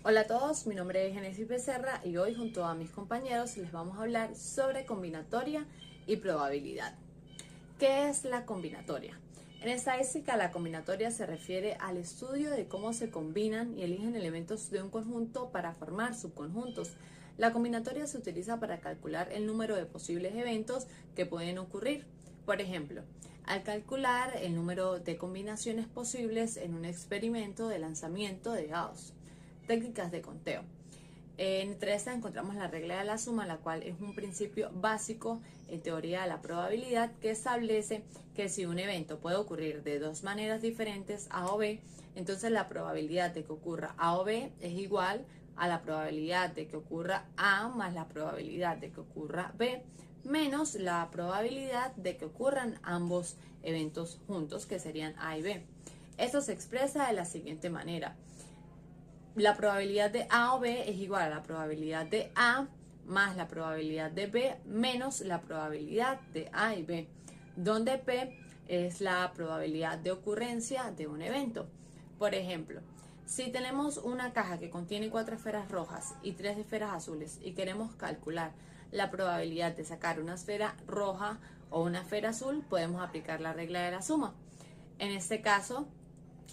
Hola a todos, mi nombre es Genesis Becerra y hoy junto a mis compañeros les vamos a hablar sobre combinatoria y probabilidad. ¿Qué es la combinatoria? En estadística, la combinatoria se refiere al estudio de cómo se combinan y eligen elementos de un conjunto para formar subconjuntos. La combinatoria se utiliza para calcular el número de posibles eventos que pueden ocurrir. Por ejemplo, al calcular el número de combinaciones posibles en un experimento de lanzamiento de dados. Técnicas de conteo. Entre estas encontramos la regla de la suma, la cual es un principio básico en teoría de la probabilidad que establece que si un evento puede ocurrir de dos maneras diferentes, A o B, entonces la probabilidad de que ocurra A o B es igual a la probabilidad de que ocurra A más la probabilidad de que ocurra B menos la probabilidad de que ocurran ambos eventos juntos, que serían A y B. Esto se expresa de la siguiente manera. La probabilidad de A o B es igual a la probabilidad de A más la probabilidad de B menos la probabilidad de A y B, donde P es la probabilidad de ocurrencia de un evento. Por ejemplo, si tenemos una caja que contiene 4 esferas rojas y 3 esferas azules y queremos calcular la probabilidad de sacar una esfera roja o una esfera azul, podemos aplicar la regla de la suma. En este caso,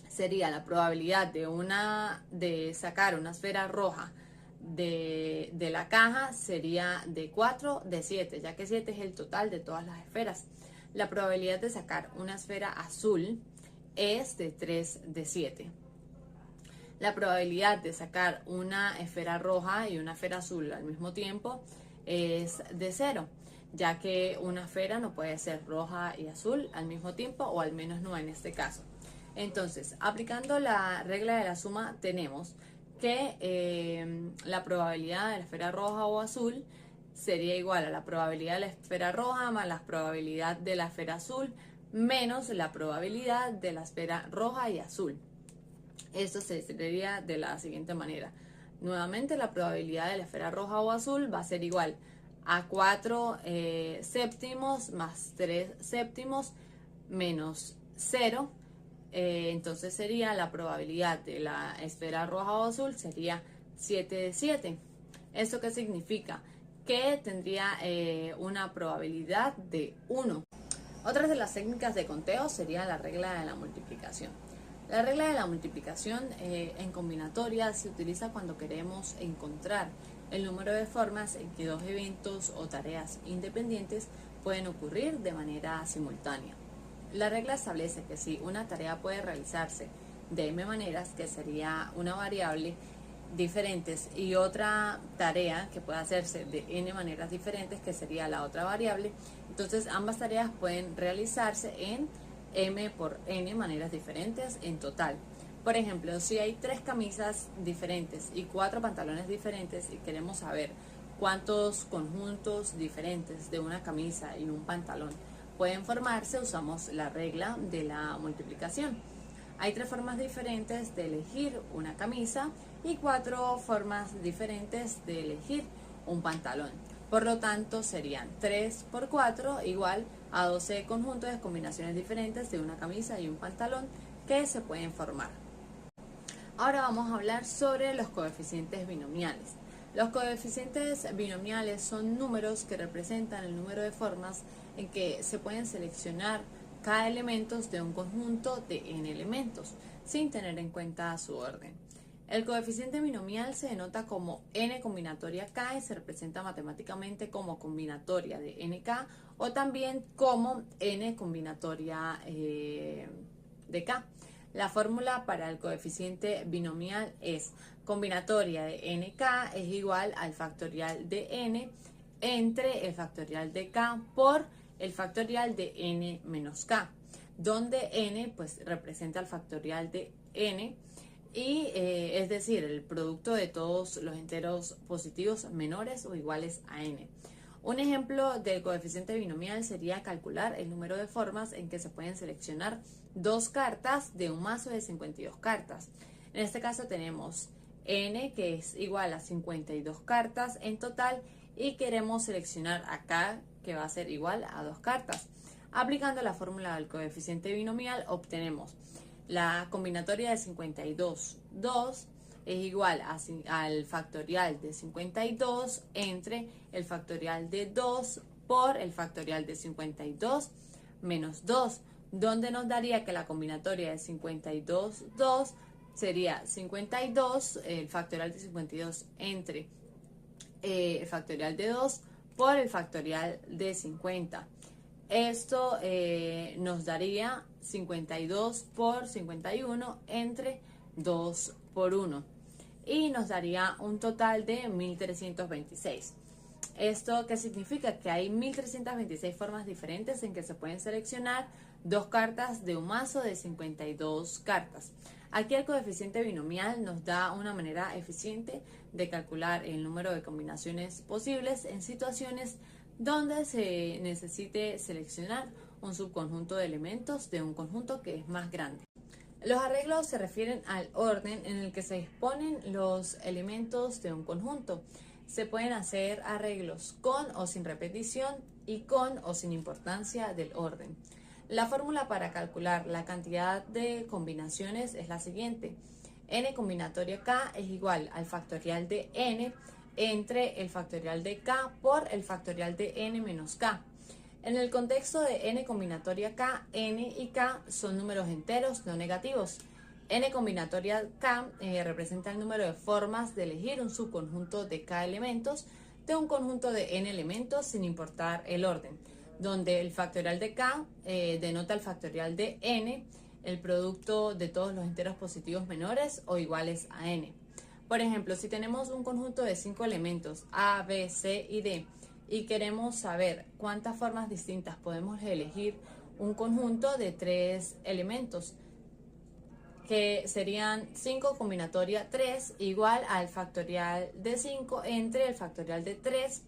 sería la probabilidad de sacar una esfera roja de la caja sería de 4 de 7, ya que 7 es el total de todas las esferas. La probabilidad de sacar una esfera azul es de 3 de 7. La probabilidad de sacar una esfera roja y una esfera azul al mismo tiempo es de 0, ya que una esfera no puede ser roja y azul al mismo tiempo, o al menos no en este caso. Entonces, aplicando la regla de la suma, tenemos que la probabilidad de la esfera roja o azul sería igual a la probabilidad de la esfera roja más la probabilidad de la esfera azul menos la probabilidad de la esfera roja y azul. Esto se escribiría de la siguiente manera. Nuevamente, la probabilidad de la esfera roja o azul va a ser igual a 4 séptimos más 3 séptimos menos 0. Entonces sería la probabilidad de la esfera roja o azul sería 7 de 7. ¿Esto qué significa? Que tendría una probabilidad de 1. Otras de las técnicas de conteo sería la regla de la multiplicación. La regla de la multiplicación en combinatoria se utiliza cuando queremos encontrar el número de formas en que dos eventos o tareas independientes pueden ocurrir de manera simultánea. La regla establece que si una tarea puede realizarse de m maneras, que sería una variable, diferentes, y otra tarea que puede hacerse de n maneras diferentes, que sería la otra variable, entonces ambas tareas pueden realizarse en m por n maneras diferentes en total. Por ejemplo, si hay 3 camisas diferentes y 4 pantalones diferentes y queremos saber cuántos conjuntos diferentes de una camisa y un pantalón pueden formarse, usamos la regla de la multiplicación. Hay 3 formas diferentes de elegir una camisa y 4 formas diferentes de elegir un pantalón. Por lo tanto, serían 3 por 4 igual a 12 conjuntos de combinaciones diferentes de una camisa y un pantalón que se pueden formar. Ahora vamos a hablar sobre los coeficientes binomiales. Los coeficientes binomiales son números que representan el número de formas en que se pueden seleccionar cada elemento de un conjunto de n elementos, sin tener en cuenta su orden. El coeficiente binomial se denota como n combinatoria k y se representa matemáticamente como combinatoria de nk, o también como n combinatoria de k. La fórmula para el coeficiente binomial es combinatoria de nk es igual al factorial de n entre el factorial de k por el factorial de n menos k, donde n pues representa el factorial de n y es decir, el producto de todos los enteros positivos menores o iguales a n. Un ejemplo del coeficiente binomial sería calcular el número de formas en que se pueden seleccionar 2 cartas de un mazo de 52 cartas. En este caso tenemos n, que es igual a 52 cartas en total, y queremos seleccionar a k, que va a ser igual a 2 cartas. Aplicando la fórmula del coeficiente binomial obtenemos la combinatoria de 52, 2 es igual al factorial de 52 entre el factorial de 2 por el factorial de 52 menos 2, donde nos daría que la combinatoria de 52, 2 sería 52, el factorial de 52 entre el factorial de 2 por el factorial de 50. Esto nos daría 52 por 51 entre 2 por 1 y nos daría un total de 1326. ¿Esto qué significa? Que hay 1326 formas diferentes en que se pueden seleccionar dos cartas de un mazo de 52 cartas. Aquí el coeficiente binomial nos da una manera eficiente de calcular el número de combinaciones posibles en situaciones donde se necesite seleccionar un subconjunto de elementos de un conjunto que es más grande. Los arreglos se refieren al orden en el que se disponen los elementos de un conjunto. Se pueden hacer arreglos con o sin repetición y con o sin importancia del orden. La fórmula para calcular la cantidad de combinaciones es la siguiente. N combinatoria k es igual al factorial de n entre el factorial de k por el factorial de n menos k. En el contexto de n combinatoria k, n y k son números enteros no negativos. N combinatoria k representa el número de formas de elegir un subconjunto de k elementos de un conjunto de n elementos sin importar el orden, donde el factorial de k denota el factorial de n, el producto de todos los enteros positivos menores o iguales a n. Por ejemplo, si tenemos un conjunto de 5 elementos A, B, C y D y queremos saber cuántas formas distintas podemos elegir un conjunto de 3 elementos, que serían 5 combinatoria 3 igual al factorial de 5 entre el factorial de 3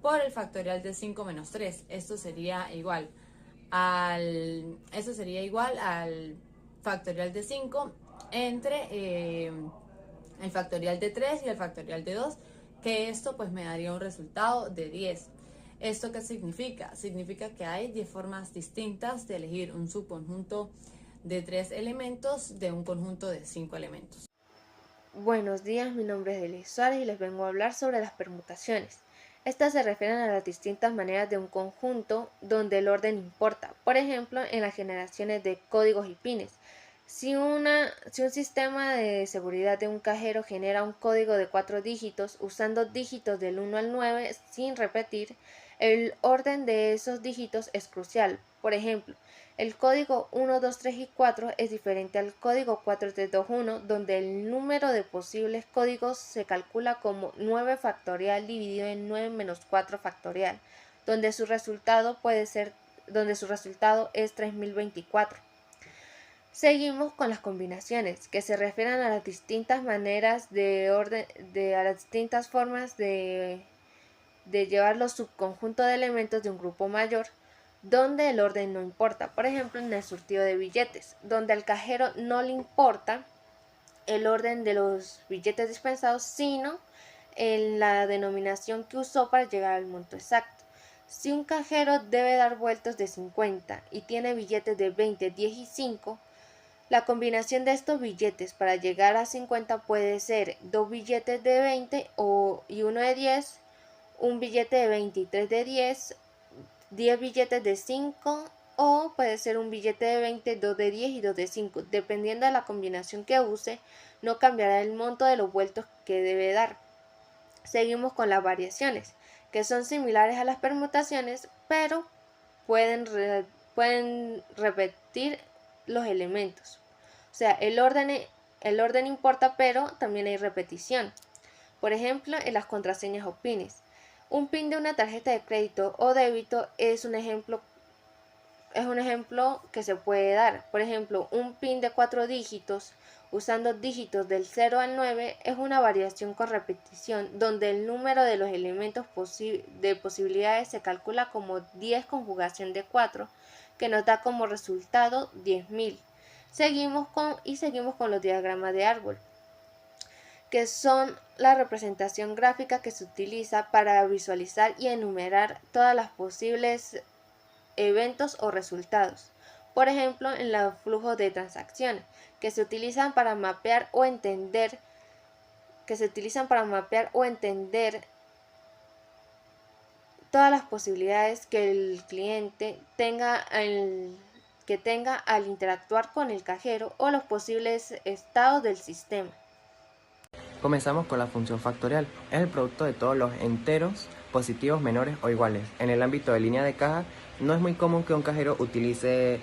por el factorial de 5 menos 3. Esto sería igual al factorial de 5 entre el factorial de 3 y el factorial de 2, que esto pues me daría un resultado de 10. ¿Esto qué significa? Significa que hay 10 formas distintas de elegir un subconjunto de 3 elementos de un conjunto de 5 elementos. Buenos días, mi nombre es Elis Suárez y les vengo a hablar sobre las permutaciones. Estas se refieren a las distintas maneras de un conjunto donde el orden importa. Por ejemplo, en las generaciones de códigos y pines. Si un sistema de seguridad de un cajero genera un código de 4 dígitos usando dígitos del 1 al 9 sin repetir, el orden de esos dígitos es crucial. Por ejemplo, el código 1, 2, 3 y 4 es diferente al código 4, 3, 2, 1, donde el número de posibles códigos se calcula como 9 factorial dividido en 9 menos 4 factorial, donde su resultado es 3024. Seguimos con las combinaciones, que se refieren a las distintas maneras a las distintas formas de llevar los subconjuntos de elementos de un grupo mayor, donde el orden no importa. Por ejemplo, en el surtido de billetes, donde al cajero no le importa el orden de los billetes dispensados, sino en la denominación que usó para llegar al monto exacto. Si un cajero debe dar vueltos de 50 y tiene billetes de 20, 10 y 5, la combinación de estos billetes para llegar a 50 puede ser 2 billetes de 20 y uno de 10, un billete de 20 y 3 de 10, 10 billetes de 5 o puede ser un billete de 20, 2 de 10 y 2 de 5. Dependiendo de la combinación que use, no cambiará el monto de los vueltos que debe dar. Seguimos con las variaciones, que son similares a las permutaciones, pero pueden repetir los elementos. O sea, el orden importa, pero también hay repetición. Por ejemplo, en las contraseñas o pines. Un pin de una tarjeta de crédito o débito es un ejemplo que se puede dar. Por ejemplo, un pin de 4 dígitos usando dígitos del 0 al 9 es una variación con repetición donde el número de los elementos de posibilidades se calcula como 10 conjugación de 4, que nos da como resultado 10.000. Seguimos con los diagramas de árbol, que son la representación gráfica que se utiliza para visualizar y enumerar todas las posibles eventos o resultados. Por ejemplo, en los flujos de transacciones, que se utilizan para mapear o entender que se utilizan para mapear o entender todas las posibilidades que el cliente tenga al interactuar con el cajero o los posibles estados del sistema. Comenzamos con la función factorial. Es el producto de todos los enteros positivos menores o iguales. En el ámbito de línea de caja, no es muy común que un cajero utilice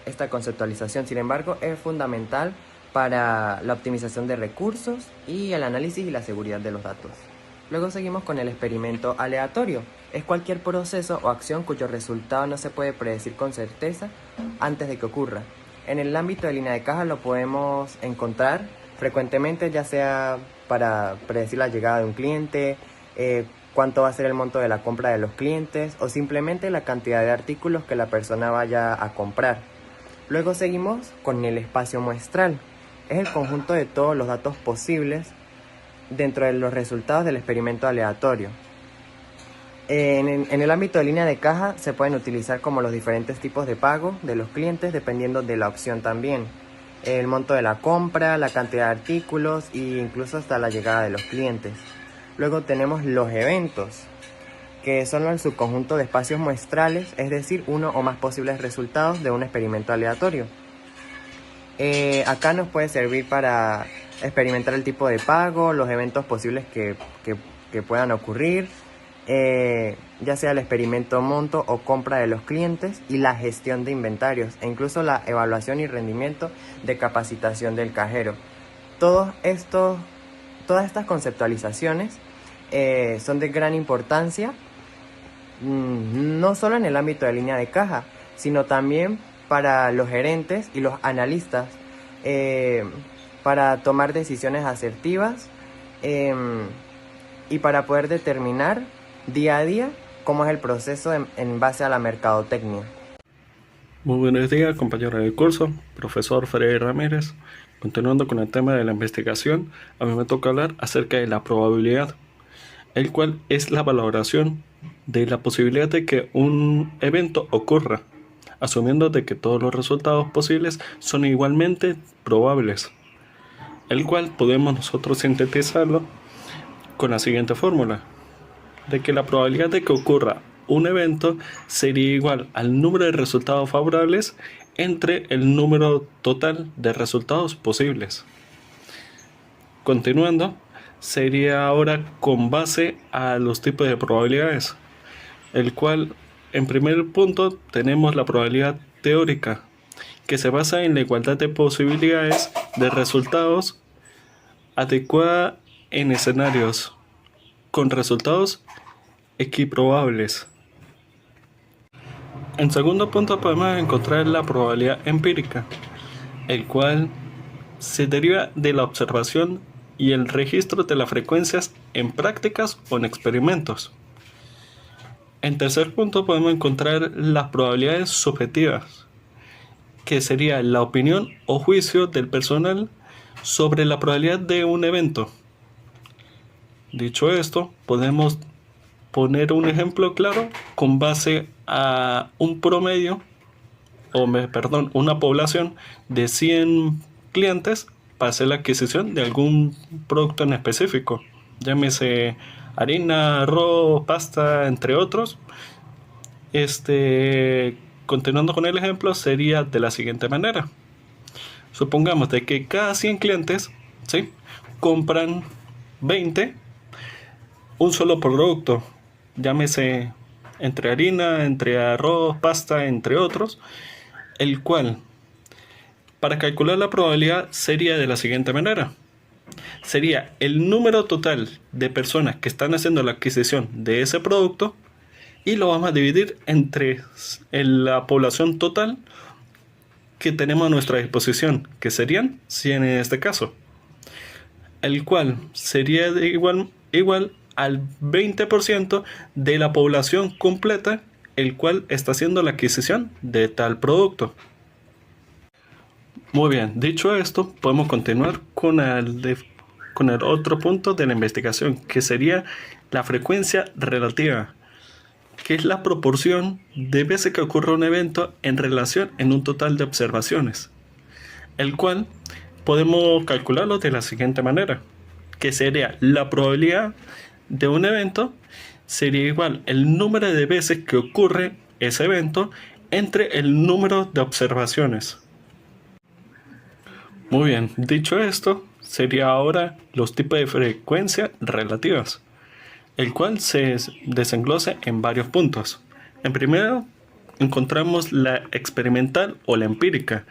esta conceptualización. Sin embargo, es fundamental para la optimización de recursos y el análisis y la seguridad de los datos. Luego seguimos con el experimento aleatorio. Es cualquier proceso o acción cuyo resultado no se puede predecir con certeza antes de que ocurra. En el ámbito de línea de caja lo podemos encontrar frecuentemente, ya sea para predecir la llegada de un cliente, cuánto va a ser el monto de la compra de los clientes o simplemente la cantidad de artículos que la persona vaya a comprar. Luego seguimos con el espacio muestral. Es el conjunto de todos los datos posibles dentro de los resultados del experimento aleatorio. En el ámbito de línea de caja se pueden utilizar como los diferentes tipos de pago de los clientes dependiendo de la opción también. El monto de la compra, la cantidad de artículos e incluso hasta la llegada de los clientes. Luego tenemos los eventos, que son el subconjunto de espacios muestrales, es decir, uno o más posibles resultados de un experimento aleatorio. Acá nos puede servir para experimentar el tipo de pago, los eventos posibles que puedan ocurrir, ya sea el experimento monto o compra de los clientes y la gestión de inventarios e incluso la evaluación y rendimiento de capacitación del cajero. Todas estas conceptualizaciones son de gran importancia, no solo en el ámbito de línea de caja, sino también para los gerentes y los analistas, para tomar decisiones asertivas y para poder determinar día a día cómo es el proceso en base a la mercadotecnia. Muy buenos días, compañeros del curso, profesor Freddy Ramírez. Continuando con el tema de la investigación, a mí me toca hablar acerca de la probabilidad, el cual es la valoración de la posibilidad de que un evento ocurra, asumiendo de que todos los resultados posibles son igualmente probables, el cual podemos nosotros sintetizarlo con la siguiente fórmula, de que la probabilidad de que ocurra un evento sería igual al número de resultados favorables entre el número total de resultados posibles. Continuando, sería ahora con base a los tipos de probabilidades, el cual en primer punto tenemos la probabilidad teórica, que se basa en la igualdad de posibilidades de resultados adecuada en escenarios con resultados equiprobables. En segundo punto podemos encontrar la probabilidad empírica, el cual se deriva de la observación y el registro de las frecuencias en prácticas o en experimentos. En tercer punto podemos encontrar las probabilidades subjetivas, que sería la opinión o juicio del personal sobre la probabilidad de un evento. Dicho esto, podemos poner un ejemplo claro con base a un promedio, una población de 100 clientes para hacer la adquisición de algún producto en específico, llámese harina, arroz, pasta, entre otros. Continuando con el ejemplo, sería de la siguiente manera. Supongamos de que cada 100 clientes, ¿sí?, compran 20, un solo producto, llámese entre harina, entre arroz, pasta, entre otros, el cual, para calcular la probabilidad, sería de la siguiente manera. Sería el número total de personas que están haciendo la adquisición de ese producto y lo vamos a dividir entre la población total que tenemos a nuestra disposición, que serían 100 en este caso, el cual sería igual al 20% de la población completa, el cual está haciendo la adquisición de tal producto. Muy bien, dicho esto, podemos continuar con el otro punto de la investigación, que sería la frecuencia relativa, que es la proporción de veces que ocurre un evento en relación en un total de observaciones, el cual podemos calcularlo de la siguiente manera, que sería la probabilidad de un evento sería igual el número de veces que ocurre ese evento entre el número de observaciones. Muy bien, dicho esto, sería ahora los tipos de frecuencia relativas, el cual se desenglosa en varios puntos. En primero, encontramos la experimental o la empírica,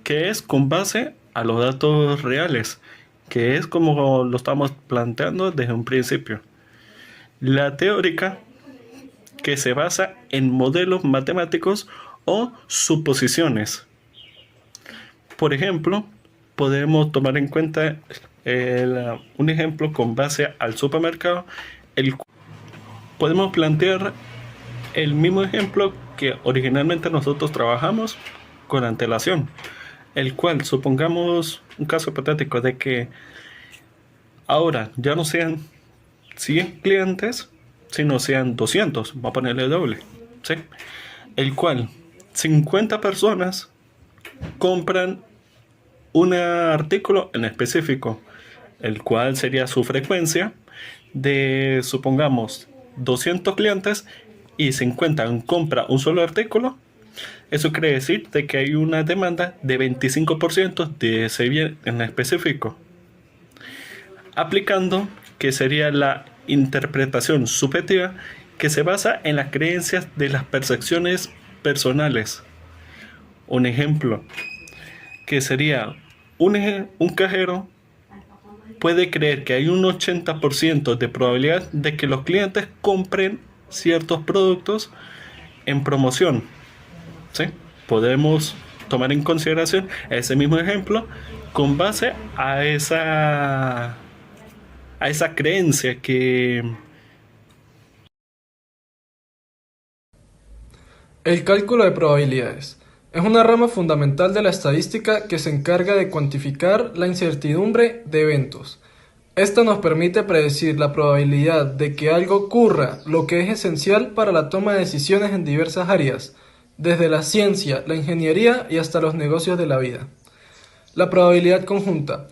que es con base a los datos reales, que es como lo estamos planteando desde un principio. La teórica, que se basa en modelos matemáticos o suposiciones. Por ejemplo, podemos tomar en cuenta un ejemplo con base al supermercado. Podemos plantear el mismo ejemplo que originalmente nosotros trabajamos con antelación, el cual supongamos un caso hipotético de que ahora ya no sean 100 clientes, sino sean 200, vamos a ponerle doble, ¿sí? El cual 50 personas compran un artículo en específico, el cual sería su frecuencia de, supongamos, 200 clientes y 50 compra un solo artículo. Eso quiere decir de que hay una demanda de 25% de ese bien en específico, aplicando que sería la interpretación subjetiva, que se basa en las creencias de las percepciones personales. Un ejemplo, que sería un cajero puede creer que hay un 80% de probabilidad de que los clientes compren ciertos productos en promoción, ¿sí? Podemos tomar en consideración ese mismo ejemplo con base a esa creencia que... El cálculo de probabilidades es una rama fundamental de la estadística que se encarga de cuantificar la incertidumbre de eventos. Esta nos permite predecir la probabilidad de que algo ocurra, lo que es esencial para la toma de decisiones en diversas áreas, desde la ciencia, la ingeniería y hasta los negocios de la vida. La probabilidad conjunta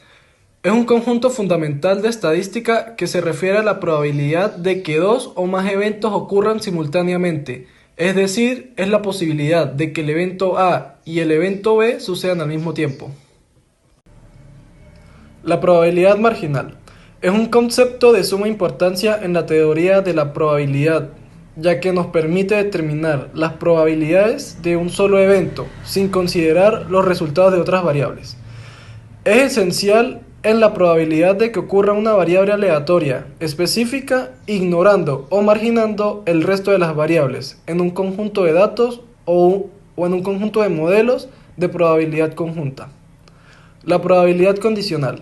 es un conjunto fundamental de estadística que se refiere a la probabilidad de que dos o más eventos ocurran simultáneamente. Es decir, es la posibilidad de que el evento A y el evento B sucedan al mismo tiempo. La probabilidad marginal es un concepto de suma importancia en la teoría de la probabilidad, ya que nos permite determinar las probabilidades de un solo evento, sin considerar los resultados de otras variables. Es esencial en la probabilidad de que ocurra una variable aleatoria específica, ignorando o marginando el resto de las variables en un conjunto de datos o en un conjunto de modelos de probabilidad conjunta. La probabilidad condicional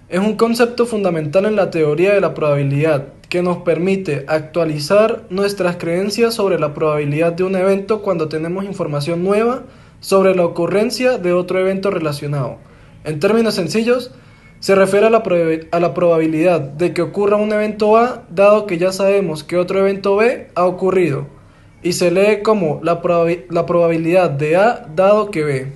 es un concepto fundamental en la teoría de la probabilidad que nos permite actualizar nuestras creencias sobre la probabilidad de un evento cuando tenemos información nueva sobre la ocurrencia de otro evento relacionado. En términos sencillos, se refiere a la probabilidad de que ocurra un evento A dado que ya sabemos que otro evento B ha ocurrido, y se lee como la probabilidad de A dado que B.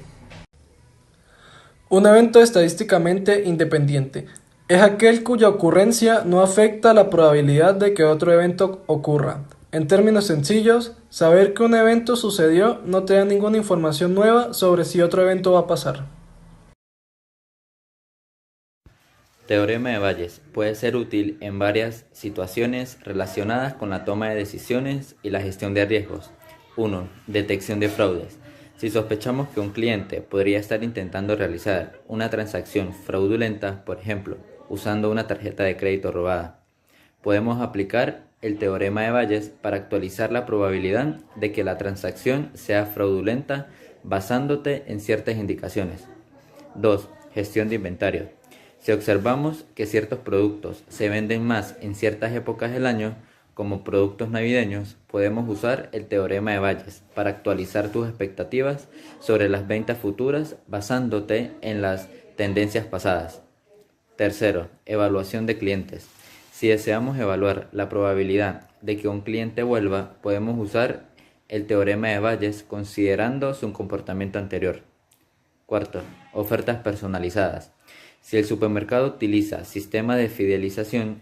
Un evento estadísticamente independiente es aquel cuya ocurrencia no afecta la probabilidad de que otro evento ocurra. En términos sencillos, saber que un evento sucedió no te da ninguna información nueva sobre si otro evento va a pasar. Teorema de Bayes puede ser útil en varias situaciones relacionadas con la toma de decisiones y la gestión de riesgos. 1. Detección de fraudes. Si sospechamos que un cliente podría estar intentando realizar una transacción fraudulenta, por ejemplo, usando una tarjeta de crédito robada, podemos aplicar el teorema de Bayes para actualizar la probabilidad de que la transacción sea fraudulenta basándote en ciertas indicaciones. 2. Gestión de inventario. Si observamos que ciertos productos se venden más en ciertas épocas del año, como productos navideños, podemos usar el teorema de Bayes para actualizar tus expectativas sobre las ventas futuras basándote en las tendencias pasadas. Tercero, evaluación de clientes. Si deseamos evaluar la probabilidad de que un cliente vuelva, podemos usar el teorema de Bayes considerando su comportamiento anterior. Cuarto, ofertas personalizadas. Si el supermercado utiliza sistema de fidelización,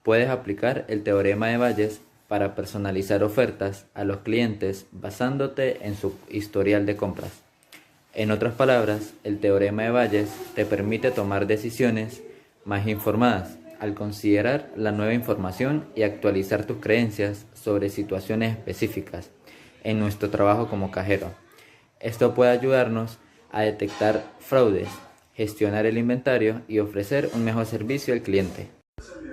puedes aplicar el teorema de Bayes para personalizar ofertas a los clientes basándote en su historial de compras. En otras palabras, el teorema de Bayes te permite tomar decisiones más informadas al considerar la nueva información y actualizar tus creencias sobre situaciones específicas en nuestro trabajo como cajero. Esto puede ayudarnos a detectar fraudes, gestionar el inventario y ofrecer un mejor servicio al cliente.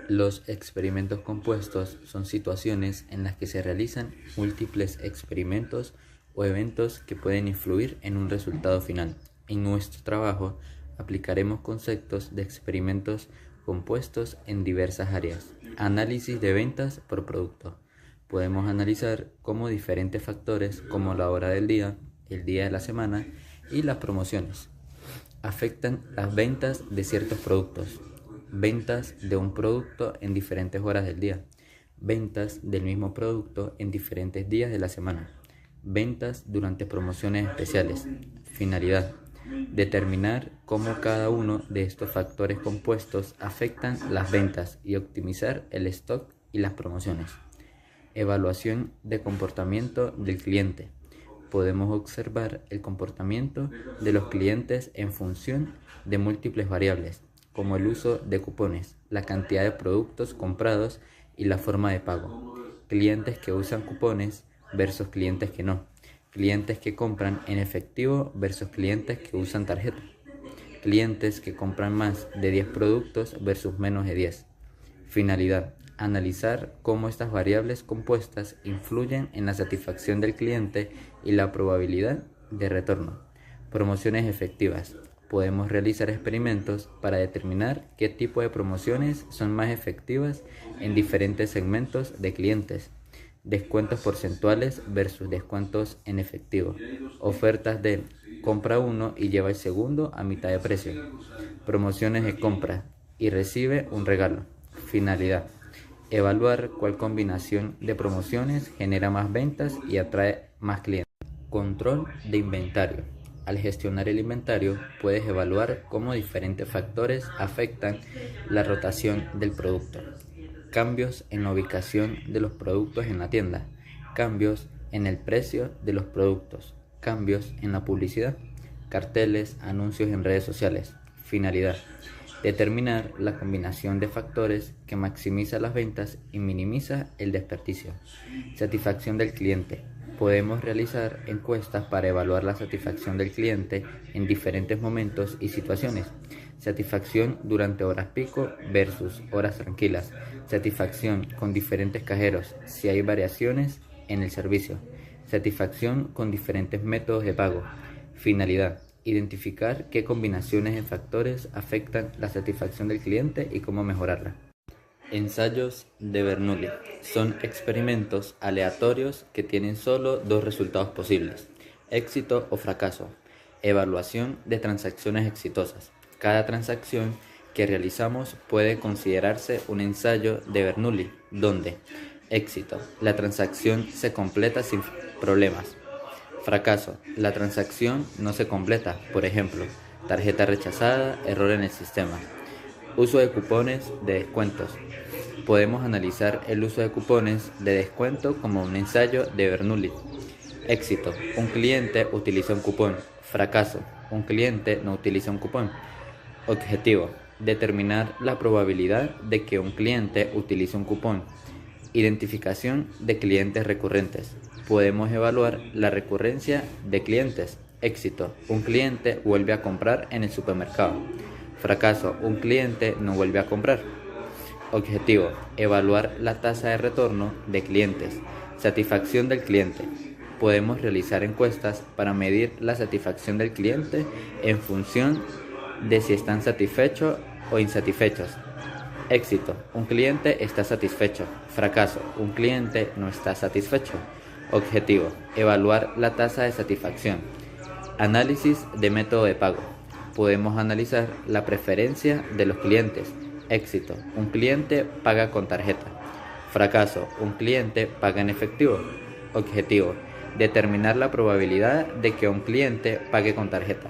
Los experimentos compuestos son situaciones en las que se realizan múltiples experimentos o eventos que pueden influir en un resultado final. En nuestro trabajo aplicaremos conceptos de experimentos compuestos en diversas áreas. Análisis de ventas por producto. Podemos analizar cómo diferentes factores como la hora del día, el día de la semana y las promociones afectan las ventas de ciertos productos. Ventas de un producto en diferentes horas del día. Ventas del mismo producto en diferentes días de la semana. Ventas durante promociones especiales. Finalidad: determinar cómo cada uno de estos factores compuestos afectan las ventas y optimizar el stock y las promociones. Evaluación de comportamiento del cliente. Podemos observar el comportamiento de los clientes en función de múltiples variables, como el uso de cupones, la cantidad de productos comprados y la forma de pago. Clientes que usan cupones versus clientes que no. Clientes que compran en efectivo versus clientes que usan tarjeta. Clientes que compran más de 10 productos versus menos de 10. Finalidad: analizar cómo estas variables compuestas influyen en la satisfacción del cliente y la probabilidad de retorno. Promociones efectivas. Podemos realizar experimentos para determinar qué tipo de promociones son más efectivas en diferentes segmentos de clientes. Descuentos porcentuales versus descuentos en efectivo. Ofertas de compra uno y lleva el segundo a mitad de precio. Promociones de compra y recibe un regalo. Finalidad: evaluar cuál combinación de promociones genera más ventas y atrae más clientes. Control de inventario. Al gestionar el inventario, puedes evaluar cómo diferentes factores afectan la rotación del producto. Cambios en la ubicación de los productos en la tienda. Cambios en el precio de los productos. Cambios en la publicidad. Carteles, anuncios en redes sociales. Finalidad: determinar la combinación de factores que maximiza las ventas y minimiza el desperdicio. Satisfacción del cliente. Podemos realizar encuestas para evaluar la satisfacción del cliente en diferentes momentos y situaciones. Satisfacción durante horas pico versus horas tranquilas. Satisfacción con diferentes cajeros si hay variaciones en el servicio. Satisfacción con diferentes métodos de pago. Finalidad: identificar qué combinaciones de factores afectan la satisfacción del cliente y cómo mejorarla. Ensayos de Bernoulli. Son experimentos aleatorios que tienen solo dos resultados posibles: éxito o fracaso. Evaluación de transacciones exitosas. Cada transacción que realizamos puede considerarse un ensayo de Bernoulli, donde éxito: la transacción se completa sin problemas. Fracaso: la transacción no se completa, por ejemplo, tarjeta rechazada, error en el sistema. Uso de cupones de descuentos. Podemos analizar el uso de cupones de descuento como un ensayo de Bernoulli. Éxito: un cliente utiliza un cupón. Fracaso: un cliente no utiliza un cupón. Objetivo: determinar la probabilidad de que un cliente utilice un cupón. Identificación de clientes recurrentes. Podemos evaluar la recurrencia de clientes. Éxito: un cliente vuelve a comprar en el supermercado. Fracaso: un cliente no vuelve a comprar. Objetivo: evaluar la tasa de retorno de clientes. Satisfacción del cliente. Podemos realizar encuestas para medir la satisfacción del cliente en función de si están satisfechos o insatisfechos. Éxito: un cliente está satisfecho. Fracaso: un cliente no está satisfecho. Objetivo: evaluar la tasa de satisfacción. Análisis de método de pago. Podemos analizar la preferencia de los clientes. Éxito: un cliente paga con tarjeta. Fracaso: un cliente paga en efectivo. Objetivo: determinar la probabilidad de que un cliente pague con tarjeta.